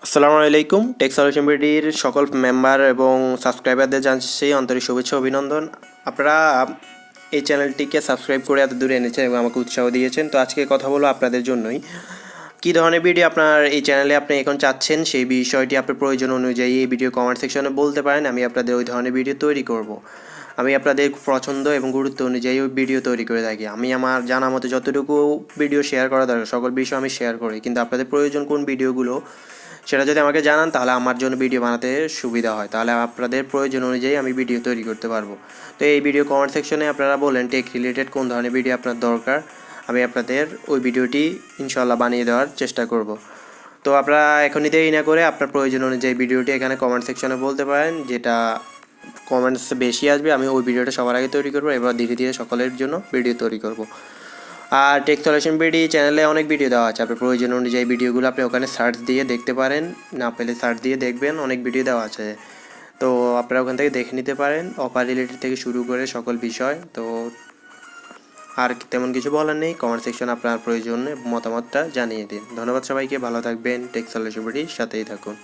আসসালামুআলাইকুম take solution বিডির সকল member এবং সাবস্ক্রাইবারদের জানাচ্ছি আন্তরিক শুভেচ্ছা অভিনন্দন। আপনারা এই চ্যানেলটিকে সাবস্ক্রাইব করে এত দূরে এনেছেন এবং আমাকে উৎসাহ দিয়েছেন। তো আজকে কথা বলবো আপনাদের জন্যই কী ধরনের ভিডিও আপনার এই চ্যানেলে আপনি এখন চাচ্ছেন, সেই বিষয়টি আপনার প্রয়োজন অনুযায়ী এই ভিডিও কমেন্ট সেকশনে বলতে পারেন। আমি আপনাদের ওই ধরনের ভিডিও তৈরি করব। আমি আপনাদের পছন্দ এবং গুরুত্ব অনুযায়ী ওই ভিডিও তৈরি করে থাকি। আমি আমার জানা মতো যতটুকু ভিডিও শেয়ার করা দরকার সকল বিষয় আমি শেয়ার করি, কিন্তু আপনাদের প্রয়োজন কোন ভিডিওগুলো সেটা যদি আমাকে জানান তাহলে আমার জন্য ভিডিও বানাতে সুবিধা হয়, তাহলে আপনাদের প্রয়োজন অনুযায়ী আমি ভিডিও তৈরি করতে পারবো। তো এই ভিডিও কমেন্ট সেকশনে আপনারা বলেন টেক রিলেটেড কোন ধরনের ভিডিও আপনার দরকার, আমি আপনাদের ওই ভিডিওটি ইনশাল্লাহ বানিয়ে দেওয়ার চেষ্টা করব। তো আপনারা এখনই দেরি না করে আপনার প্রয়োজন অনুযায়ী ভিডিওটি এখানে কমেন্ট সেকশনে বলতে পারেন, যেটা কমেন্টস বেশি আসবে আমি ওই ভিডিওটা সবার আগে তৈরি করবো, এবার ধীরে ধীরে সকলের জন্য ভিডিও তৈরি করব। আর টেক সলিউশন বিডি চ্যানেলে অনেক ভিডিও দেওয়া আছে, আপনার প্রয়োজন অনুযায়ী ভিডিওগুলো আপনি ওখানে সার্চ দিয়ে দেখতে পারেন, না পেলে সার্চ দিয়ে দেখবেন, অনেক ভিডিও দেওয়া আছে। তো আপনারা ওখান থেকে দেখে নিতে পারেন, অফার রিলেটেড থেকে শুরু করে সকল বিষয়। তো আর তেমন কিছু বলার নেই, কমেন্ট সেকশনে আপনার প্রয়োজনে মতামতটা জানিয়ে দিন। ধন্যবাদ সবাইকে, ভালো থাকবেন, টেক সলিউশন বিডির সাথেই থাকুন।